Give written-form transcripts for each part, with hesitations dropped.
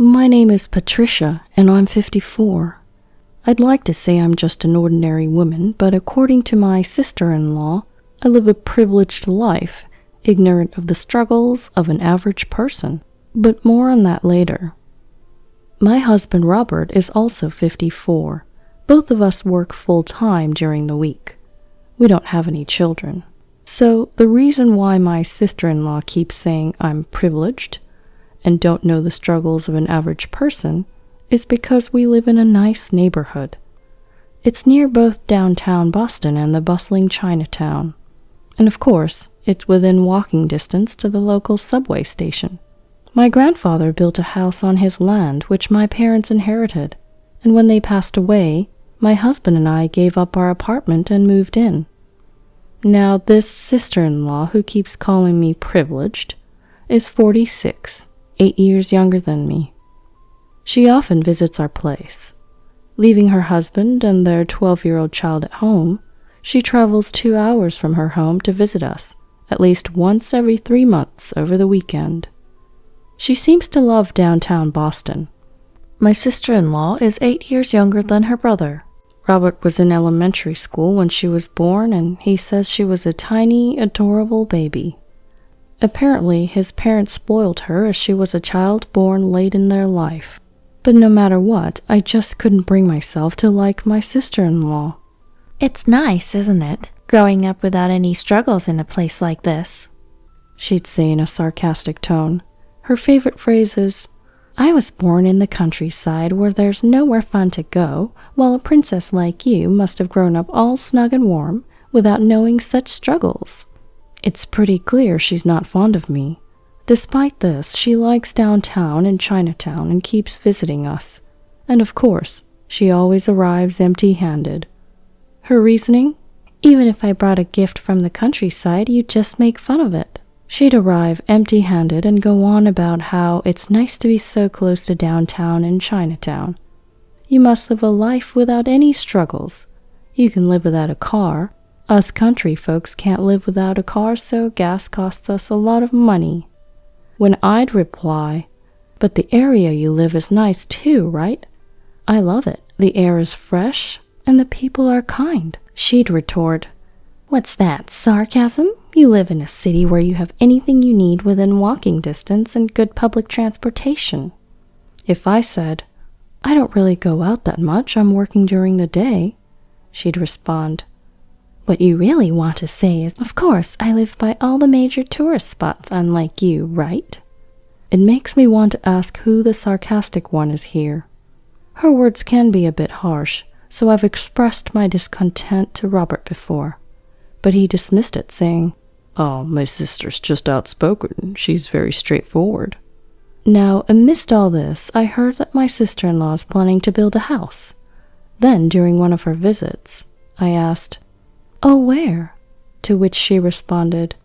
My name is Patricia, and I'm 54. I'd like to say I'm just an ordinary woman, but according to my sister-in-law, I live a privileged life, ignorant of the struggles of an average person. But more on that later. My husband Robert is also 54. Both of us work full-time during the week. We don't have any children. So the reason why my sister-in-law keeps saying I'm privileged and don't know the struggles of an average person is because we live in a nice neighborhood. It's near both downtown Boston and the bustling Chinatown. And of course, it's within walking distance to the local subway station. My grandfather built a house on his land, which my parents inherited, and when they passed away, my husband and I gave up our apartment and moved in. Now, this sister-in-law who keeps calling me privileged is 46, 8 years younger than me. She often visits our place. Leaving her husband and their 12-year-old child at home, she travels 2 hours from her home to visit us, at least once every 3 months over the weekend. She seems to love downtown Boston. My sister-in-law is 8 years younger than her brother. Robert was in elementary school when she was born, and he says she was a tiny, adorable baby. Apparently, his parents spoiled her as she was a child born late in their life. But no matter what, I just couldn't bring myself to like my sister-in-law. It's nice, isn't it, growing up without any struggles in a place like this? She'd say in a sarcastic tone. Her favorite phrase is, I was born in the countryside where there's nowhere fun to go, while a princess like you must have grown up all snug and warm without knowing such struggles. It's pretty clear she's not fond of me. Despite this, she likes downtown and Chinatown and keeps visiting us. And of course, she always arrives empty-handed. Her reasoning? Even if I brought a gift from the countryside, you'd just make fun of it. She'd arrive empty-handed and go on about how it's nice to be so close to downtown and Chinatown. You must live a life without any struggles. You can live without a car. Us country folks can't live without a car, so gas costs us a lot of money. When I'd reply, but the area you live is nice too, right? I love it. The air is fresh, and the people are kind. She'd retort, What's that, sarcasm? You live in a city where you have anything you need within walking distance and good public transportation. If I said, I don't really go out that much, I'm working during the day, she'd respond, What you really want to say is, of course, I live by all the major tourist spots, unlike you, right? It makes me want to ask who the sarcastic one is here. Her words can be a bit harsh, so I've expressed my discontent to Robert before. But he dismissed it, saying, Oh, my sister's just outspoken. She's very straightforward. Now, amidst all this, I heard that my sister-in-law is planning to build a house. Then, during one of her visits, I asked, Oh, where? To which she responded,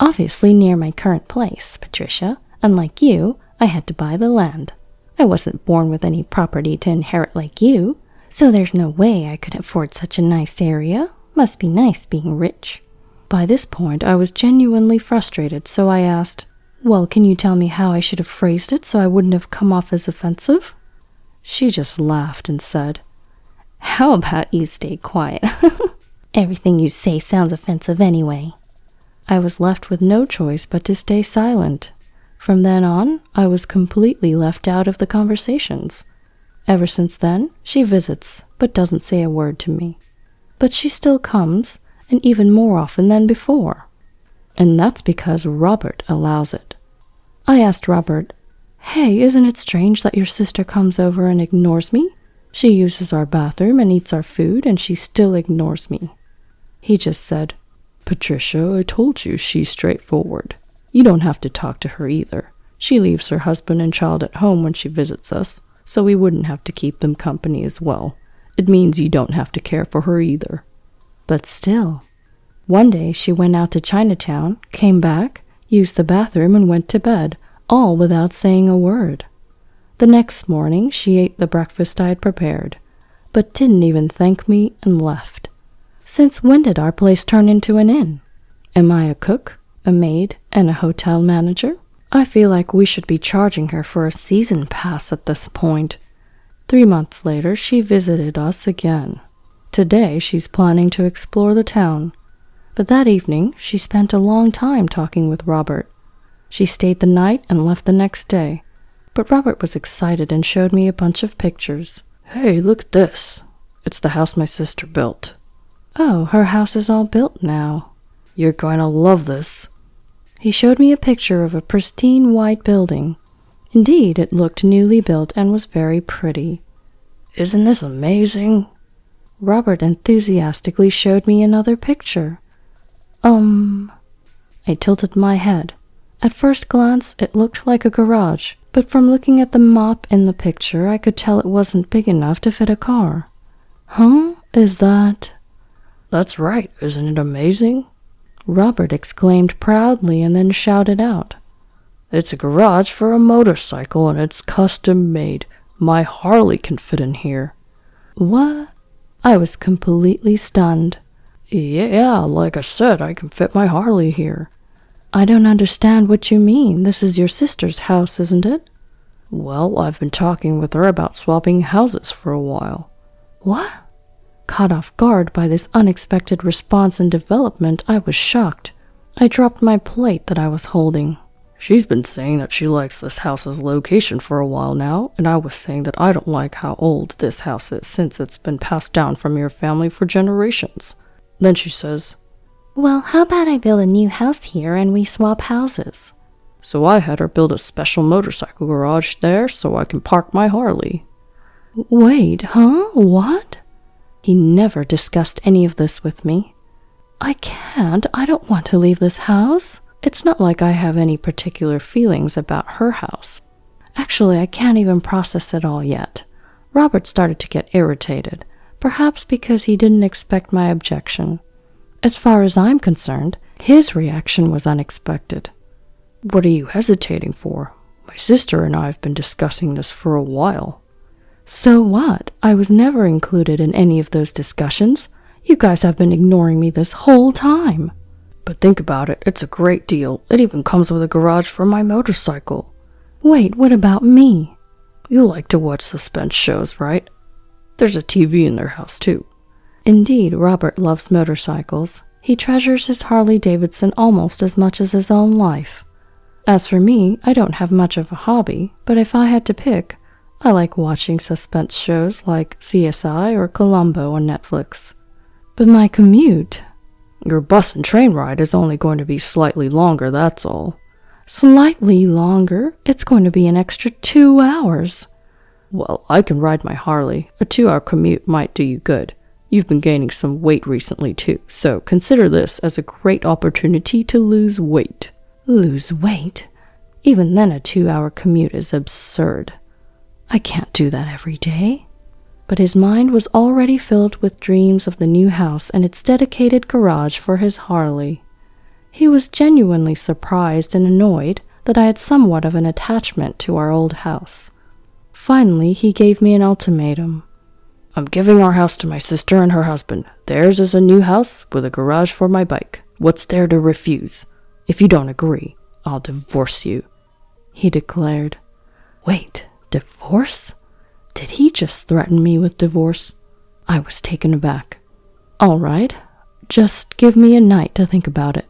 Obviously near my current place, Patricia. Unlike you, I had to buy the land. I wasn't born with any property to inherit like you, so there's no way I could afford such a nice area. Must be nice being rich. By this point, I was genuinely frustrated, so I asked, Well, can you tell me how I should have phrased it so I wouldn't have come off as offensive? She just laughed and said, How about you stay quiet? Everything you say sounds offensive anyway. I was left with no choice but to stay silent. From then on, I was completely left out of the conversations. Ever since then, she visits, but doesn't say a word to me. But she still comes, and even more often than before. And that's because Robert allows it. I asked Robert, Hey, isn't it strange that your sister comes over and ignores me? She uses our bathroom and eats our food, and she still ignores me. He just said, Patricia, I told you she's straightforward. You don't have to talk to her either. She leaves her husband and child at home when she visits us, so we wouldn't have to keep them company as well. It means you don't have to care for her either. But still, one day she went out to Chinatown, came back, used the bathroom, and went to bed, all without saying a word. The next morning she ate the breakfast I had prepared, but didn't even thank me and left. Since when did our place turn into an inn? Am I a cook, a maid, and a hotel manager? I feel like we should be charging her for a season pass at this point. 3 months later, she visited us again. Today, she's planning to explore the town. But that evening, she spent a long time talking with Robert. She stayed the night and left the next day. But Robert was excited and showed me a bunch of pictures. Hey, look at this. It's the house my sister built. Oh, her house is all built now. You're going to love this. He showed me a picture of a pristine white building. Indeed, it looked newly built and was very pretty. Isn't this amazing? Robert enthusiastically showed me another picture. I tilted my head. At first glance, it looked like a garage, but from looking at the mop in the picture, I could tell it wasn't big enough to fit a car. Huh? Is that... That's right, isn't it amazing? Robert exclaimed proudly and then shouted out. It's a garage for a motorcycle and it's custom made. My Harley can fit in here. What? I was completely stunned. Yeah, like I said, I can fit my Harley here. I don't understand what you mean. This is your sister's house, isn't it? Well, I've been talking with her about swapping houses for a while. What? Caught off guard by this unexpected response and development, I was shocked. I dropped my plate that I was holding. She's been saying that she likes this house's location for a while now, and I was saying that I don't like how old this house is since it's been passed down from your family for generations. Then she says, Well, how about I build a new house here and we swap houses? So I had her build a special motorcycle garage there so I can park my Harley. Wait, huh? What? He never discussed any of this with me. I don't want to leave this house. It's not like I have any particular feelings about her house. Actually, I can't even process it all yet. Robert started to get irritated, perhaps because he didn't expect my objection. As far as I'm concerned, his reaction was unexpected. What are you hesitating for? My sister and I have been discussing this for a while. So what? I was never included in any of those discussions. You guys have been ignoring me this whole time. But think about it, it's a great deal. It even comes with a garage for my motorcycle. Wait, what about me? You like to watch suspense shows, right? There's a TV in their house, too. Indeed, Robert loves motorcycles. He treasures his Harley-Davidson almost as much as his own life. As for me, I don't have much of a hobby, but if I had to pick, I like watching suspense shows like CSI or Columbo on Netflix. But my commute... Your bus and train ride is only going to be slightly longer, that's all. Slightly longer? It's going to be an extra 2 hours. Well, I can ride my Harley. A 2-hour commute might do you good. You've been gaining some weight recently too, so consider this as a great opportunity to lose weight. Lose weight? Even then a 2-hour commute is absurd. I can't do that every day. But his mind was already filled with dreams of the new house and its dedicated garage for his Harley. He was genuinely surprised and annoyed that I had somewhat of an attachment to our old house. Finally, he gave me an ultimatum. I'm giving our house to my sister and her husband. Theirs is a new house with a garage for my bike. What's there to refuse? If you don't agree, I'll divorce you, he declared. Wait, divorce? Did he just threaten me with divorce? I was taken aback. All right, just give me a night to think about it.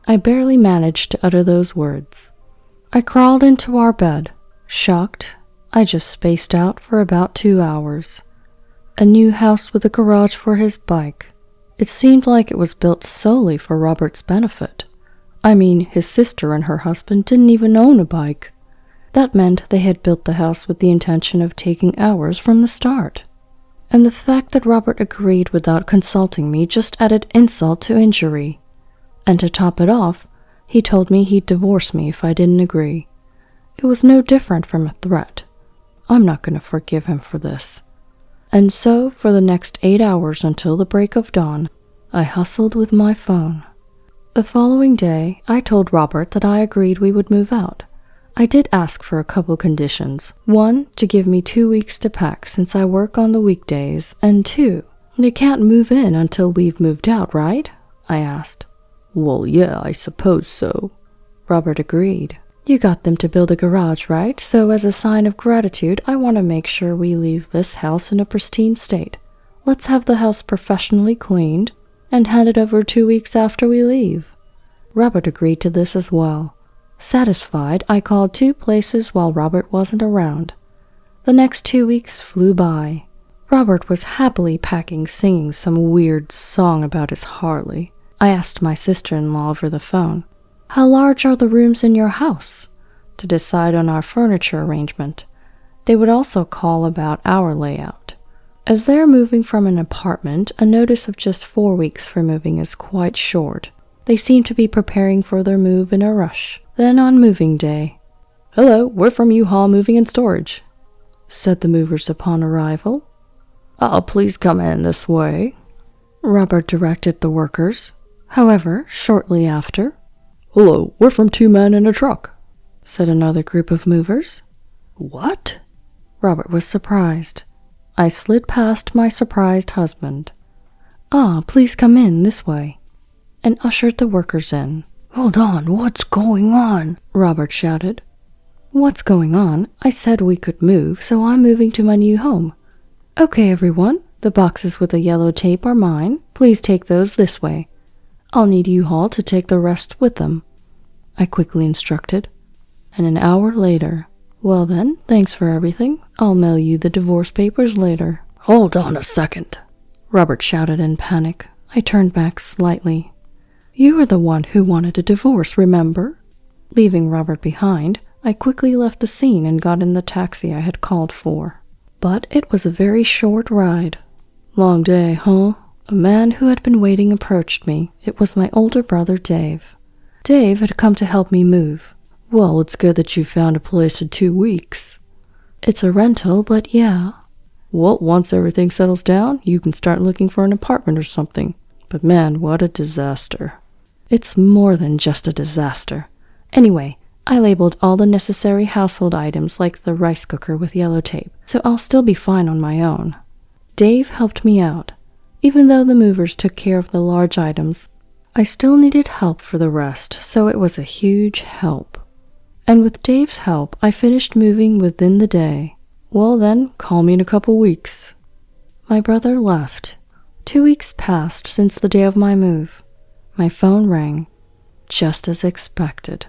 I barely managed to utter those words. I crawled into our bed. Shocked, I just spaced out for about 2 hours. A new house with a garage for his bike. It seemed like it was built solely for Robert's benefit. I mean, his sister and her husband didn't even own a bike. That meant they had built the house with the intention of taking hours from the start. And the fact that Robert agreed without consulting me just added insult to injury. And to top it off, he told me he'd divorce me if I didn't agree. It was no different from a threat. I'm not going to forgive him for this. And so, for the next 8 hours until the break of dawn, I hustled with my phone. The following day, I told Robert that I agreed we would move out. I did ask for a couple conditions. 1, to give me 2 weeks to pack since I work on the weekdays, and 2, they can't move in until we've moved out, right? I asked. Well, yeah, I suppose so. Robert agreed. You got them to build a garage, right? So as a sign of gratitude, I want to make sure we leave this house in a pristine state. Let's have the house professionally cleaned and hand it over 2 weeks after we leave." Robert agreed to this as well. Satisfied, I called 2 places while Robert wasn't around. The next 2 weeks flew by. Robert was happily packing, singing some weird song about his Harley. I asked my sister-in-law over the phone, "How large are the rooms in your house?" to decide on our furniture arrangement. They would also call about our layout. As they're moving from an apartment, a notice of just 4 weeks for moving is quite short. They seem to be preparing for their move in a rush. Then on moving day, "Hello, we're from U-Haul Moving and Storage," said the movers upon arrival. Please come in this way," Robert directed the workers. However, shortly after, "Hello, we're from 2 Men in a Truck," said another group of movers. "What?" Robert was surprised. I slid past my surprised husband. Please come in this way," and ushered the workers in. "Hold on, what's going on?" Robert shouted. "What's going on? I said we could move, so I'm moving to my new home. Okay, everyone, the boxes with the yellow tape are mine. Please take those this way. I'll need U-Haul to take the rest with them," I quickly instructed. And an hour later, "Well then, thanks for everything. I'll mail you the divorce papers later." "Hold on a second," Robert shouted in panic. I turned back slightly. "You were the one who wanted a divorce, remember?" Leaving Robert behind, I quickly left the scene and got in the taxi I had called for. But it was a very short ride. "Long day, huh?" A man who had been waiting approached me. It was my older brother, Dave. Dave had come to help me move. "Well, it's good that you found a place in 2 weeks. "It's a rental, but yeah." "Well, once everything settles down, you can start looking for an apartment or something. But man, what a disaster." "It's more than just a disaster. Anyway, I labeled all the necessary household items like the rice cooker with yellow tape, so I'll still be fine on my own." Dave helped me out. Even though the movers took care of the large items, I still needed help for the rest, so it was a huge help. And with Dave's help, I finished moving within the day. "Well then, call me in a couple weeks." My brother left. 2 weeks passed since the day of my move. My phone rang, just as expected.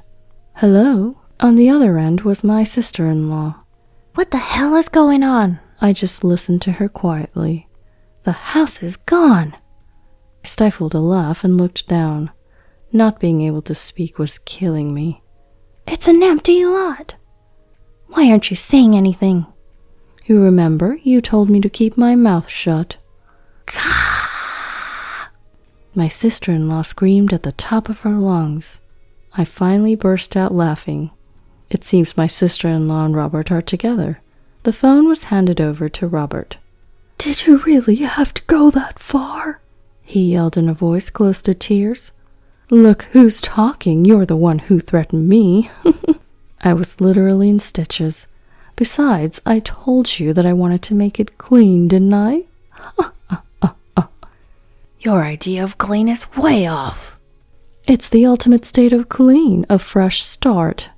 "Hello?" On the other end was my sister-in-law. "What the hell is going on?" I just listened to her quietly. "The house is gone." I stifled a laugh and looked down. Not being able to speak was killing me. "It's an empty lot." "Why aren't you saying anything?" "You remember, you told me to keep my mouth shut." My sister-in-law screamed at the top of her lungs. I finally burst out laughing. It seems my sister-in-law and Robert are together. The phone was handed over to Robert. "Did you really have to go that far?" he yelled in a voice close to tears. "Look who's talking. You're the one who threatened me." I was literally in stitches. Besides, I told you that I wanted to make it clean, didn't I? "Your idea of clean is way off." "It's the ultimate state of clean, a fresh start."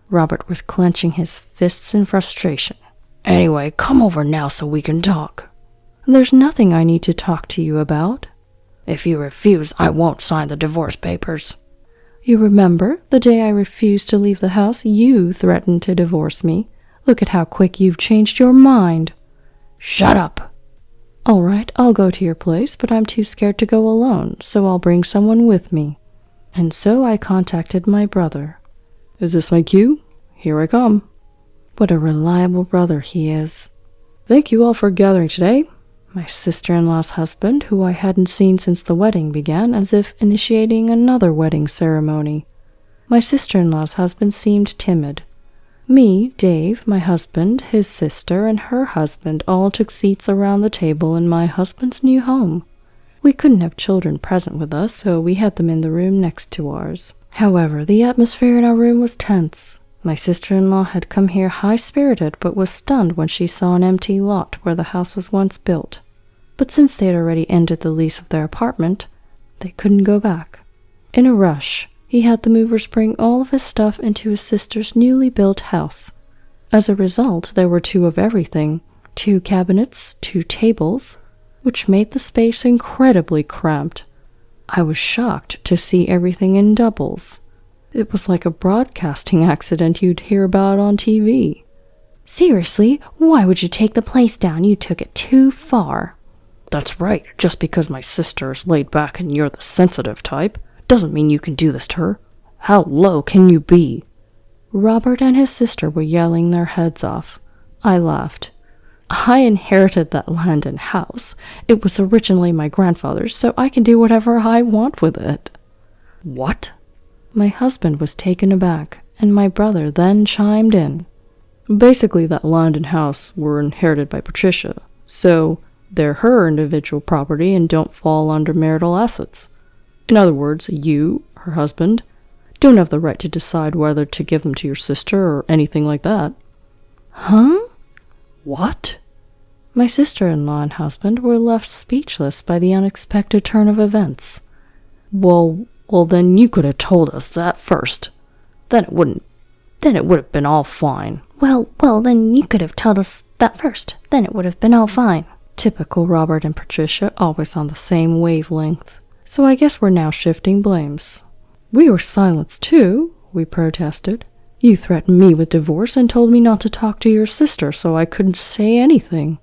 Robert was clenching his fists in frustration. "Anyway, come over now so we can talk." "There's nothing I need to talk to you about." "If you refuse, I won't sign the divorce papers." "You remember, the day I refused to leave the house, you threatened to divorce me. Look at how quick you've changed your mind." "Shut up." "All right, I'll go to your place, but I'm too scared to go alone, so I'll bring someone with me." And so I contacted my brother. "Is this my cue? Here I come." What a reliable brother he is. "Thank you all for gathering today." My sister-in-law's husband, who I hadn't seen since the wedding, began as if initiating another wedding ceremony. My sister-in-law's husband seemed timid. Me, Dave, my husband, his sister, and her husband all took seats around the table in my husband's new home. We couldn't have children present with us, so we had them in the room next to ours. However, the atmosphere in our room was tense. My sister-in-law had come here high-spirited, but was stunned when she saw an empty lot where the house was once built. But since they had already ended the lease of their apartment, they couldn't go back. In a rush, He had the movers bring all of his stuff into his sister's newly built house. As a result, there were 2 of everything, 2 cabinets, 2 tables, which made the space incredibly cramped. I was shocked to see everything in doubles. It was like a broadcasting accident you'd hear about on TV. Seriously, why would you take the place down? You took it too far. That's right, just because my sister is laid back and you're the sensitive type, doesn't mean you can do this to her. How low can you be? Robert and his sister were yelling their heads off. I laughed. I inherited that land and house. It was originally my grandfather's, so I can do whatever I want with it. What? My husband was taken aback, and my brother then chimed in. Basically, that land and house were inherited by Patricia, so they're her individual property and don't fall under marital assets. In other words, you, her husband, don't have the right to decide whether to give them to your sister or anything like that. Huh? What? My sister-in-law and husband were left speechless by the unexpected turn of events. Well, then you could have told us that first. Then it would have been all fine. Well, then you could have told us that first. Then it would have been all fine. Typical Robert and Patricia, always on the same wavelength. So I guess we're now shifting blames. We were silenced too, we protested. You threatened me with divorce and told me not to talk to your sister, so I couldn't say anything.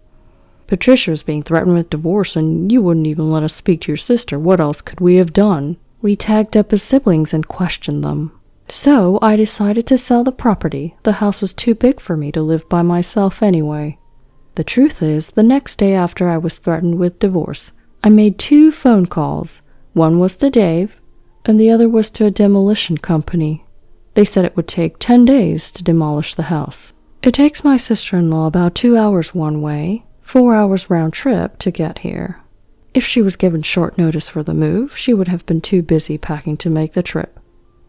Patricia was being threatened with divorce, and you wouldn't even let us speak to your sister. What else could we have done? We tagged up as siblings and questioned them. So I decided to sell the property. The house was too big for me to live by myself anyway. The truth is, the next day after I was threatened with divorce, I made 2 phone calls. One was to Dave, and the other was to a demolition company. They said it would take 10 days to demolish the house. It takes my sister-in-law about 2 hours one way, 4 hours round trip to get here. If she was given short notice for the move, she would have been too busy packing to make the trip.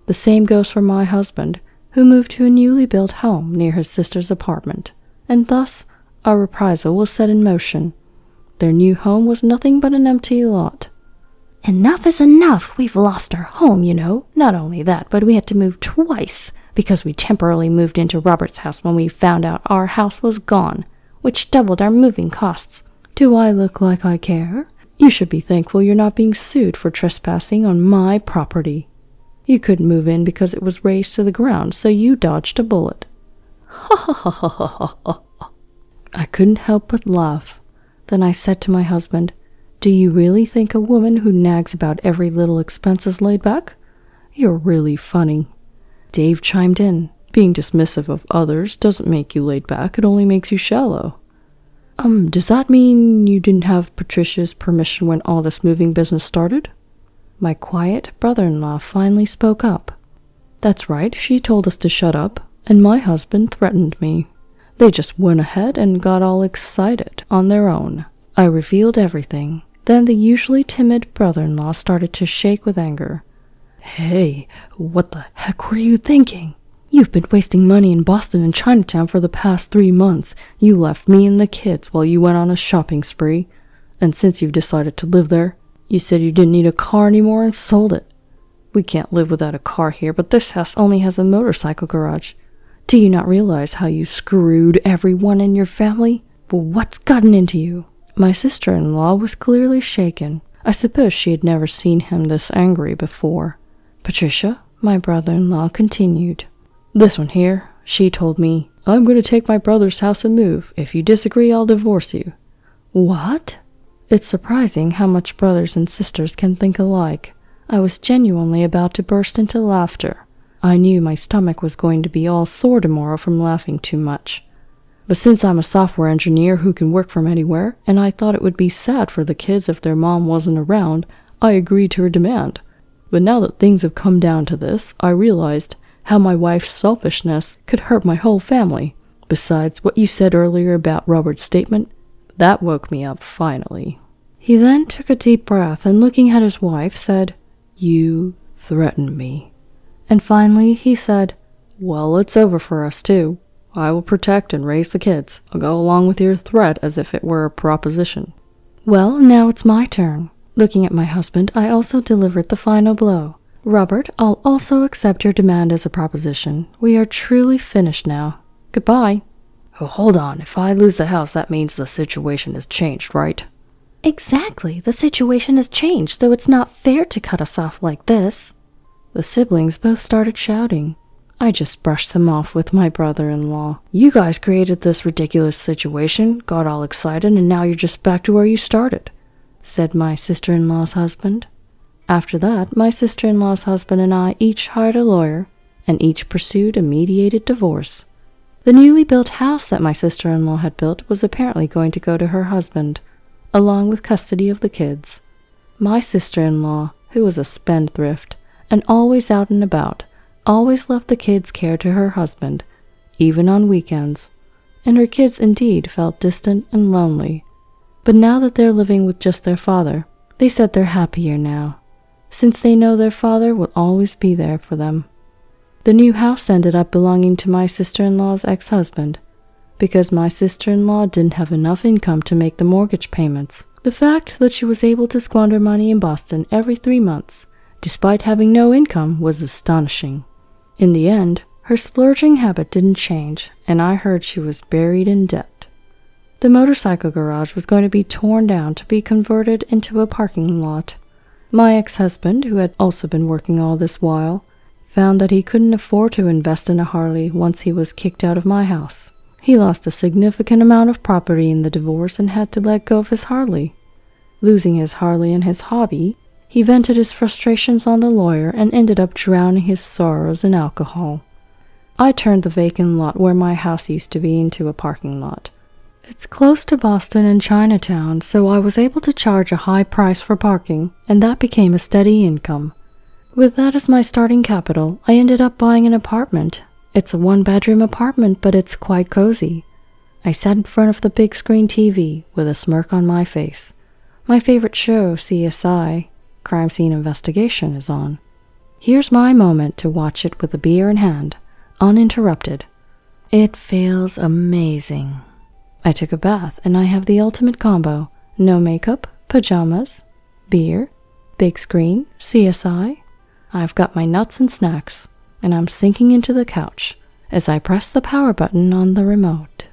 The same goes for my husband, who moved to a newly built home near his sister's apartment, and thus our reprisal was set in motion. Their new home was nothing but an empty lot. Enough is enough. We've lost our home, you know. Not only that, but we had to move twice, because we temporarily moved into Robert's house when we found out our house was gone, which doubled our moving costs. Do I look like I care? You should be thankful you're not being sued for trespassing on my property. You couldn't move in because it was razed to the ground, so you dodged a bullet. Ha ha ha ha ha ha. I couldn't help but laugh. Then I said to my husband, "Do you really think a woman who nags about every little expense is laid back? You're really funny." Dave chimed in. "Being dismissive of others doesn't make you laid back, it only makes you shallow." Does that mean you didn't have Patricia's permission when all this moving business started?" My quiet brother-in-law finally spoke up. "That's right, she told us to shut up, and my husband threatened me. They just went ahead and got all excited on their own." I revealed everything. Then the usually timid brother-in-law started to shake with anger. "Hey, what the heck were you thinking? You've been wasting money in Boston and Chinatown for the past 3 months. You left me and the kids while you went on a shopping spree. And since you've decided to live there, you said you didn't need a car anymore and sold it. We can't live without a car here, but this house only has a motorcycle garage. Do you not realize how you screwed everyone in your family? Well, what's gotten into you?" My sister-in-law was clearly shaken. I suppose she had never seen him this angry before. "Patricia," my brother-in-law continued, "this one here, she told me, 'I'm going to take my brother's house and move. If you disagree, I'll divorce you.'" "What?" It's surprising how much brothers and sisters can think alike. I was genuinely about to burst into laughter. I knew my stomach was going to be all sore tomorrow from laughing too much. But since I'm a software engineer who can work from anywhere, and I thought it would be sad for the kids if their mom wasn't around, I agreed to her demand. But now that things have come down to this, I realized how my wife's selfishness could hurt my whole family. Besides, what you said earlier about Robert's statement, that woke me up finally. He then took a deep breath and, looking at his wife, said, "You threatened me." And finally he said, "Well, it's over for us too. I will protect and raise the kids. I'll go along with your threat as if it were a proposition." Well, now it's my turn. Looking at my husband, I also delivered the final blow. Robert, I'll also accept your demand as a proposition. We are truly finished now. Goodbye. Oh, hold on. If I lose the house, that means the situation has changed, right? Exactly. The situation has changed, so it's not fair to cut us off like this. The siblings both started shouting. I just brushed them off with my brother-in-law. You guys created this ridiculous situation, got all excited, and now you're just back to where you started, said my sister-in-law's husband. After that, my sister-in-law's husband and I each hired a lawyer, and each pursued a mediated divorce. The newly built house that my sister-in-law had built was apparently going to go to her husband, along with custody of the kids. My sister-in-law, who was a spendthrift, and always out and about, always left the kids' care to her husband, even on weekends, and her kids indeed felt distant and lonely. But now that they're living with just their father, they said they're happier now, since they know their father will always be there for them. The new house ended up belonging to my sister-in-law's ex-husband, because my sister-in-law didn't have enough income to make the mortgage payments. The fact that she was able to squander money in Boston every 3 months, despite having no income, was astonishing. In the end, her splurging habit didn't change, and I heard she was buried in debt. The motorcycle garage was going to be torn down to be converted into a parking lot. My ex-husband, who had also been working all this while, found that he couldn't afford to invest in a Harley once he was kicked out of my house. He lost a significant amount of property in the divorce and had to let go of his Harley. Losing his Harley and his hobby, he vented his frustrations on the lawyer and ended up drowning his sorrows in alcohol. I turned the vacant lot where my house used to be into a parking lot. It's close to Boston and Chinatown, so I was able to charge a high price for parking, and that became a steady income. With that as my starting capital, I ended up buying an apartment. It's a 1-bedroom apartment, but it's quite cozy. I sat in front of the big screen TV with a smirk on my face. My favorite show, CSI, Crime Scene Investigation, is on. Here's my moment to watch it with a beer in hand, uninterrupted. It feels amazing. I took a bath, and I have the ultimate combo. No makeup, pajamas, beer, big screen, CSI. I've got my nuts and snacks, and I'm sinking into the couch as I press the power button on the remote.